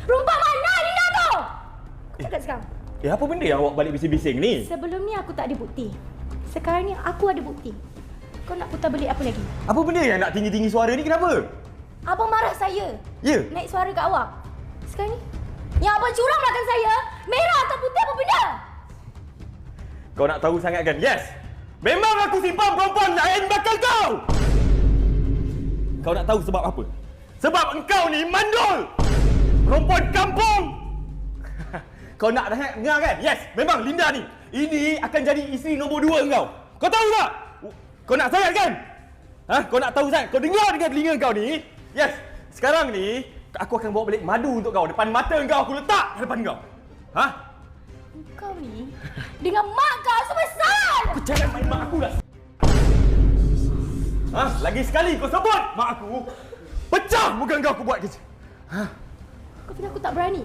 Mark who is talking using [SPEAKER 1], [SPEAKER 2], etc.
[SPEAKER 1] Perempuan mana Linda tu? Kau cakap sekarang.
[SPEAKER 2] Apa benda yang awak balik bising-bising ni?
[SPEAKER 1] Sebelum ni aku tak ada bukti. Sekarang ni aku ada bukti. Kau nak putar belik apa lagi?
[SPEAKER 2] Apa benda yang nak tinggi-tinggi suara ni, kenapa?
[SPEAKER 1] Abang marah saya.
[SPEAKER 2] Ya?
[SPEAKER 1] Naik suara kat awak. Sekarang ni, yang abang curang belakang saya, merah atau putih apa benda?
[SPEAKER 2] Kau nak tahu sangat kan? Yes! Memang aku simpan perempuan lain bakal kau! Kau nak tahu sebab apa? Sebab engkau ni mandul! Perempuan kampung! Kau nak dengar kan? Yes! Memang Linda ni, ini akan jadi isteri nombor 2 engkau. Kau tahu tak? Kau nak sangat kan? Kau nak tahu sangat? Kau dengar dengan telinga kau ni? Yes! Sekarang ni, aku akan bawa balik madu untuk kau. Depan mata kau, aku letak depan kau.
[SPEAKER 1] Kau ni, dengan mak kau sebesar!
[SPEAKER 2] Aku jangan main mak aku lah. Lagi sekali kau sebut mak aku, pecah muka kau aku buat kerja.
[SPEAKER 1] Kau fikir aku tak berani?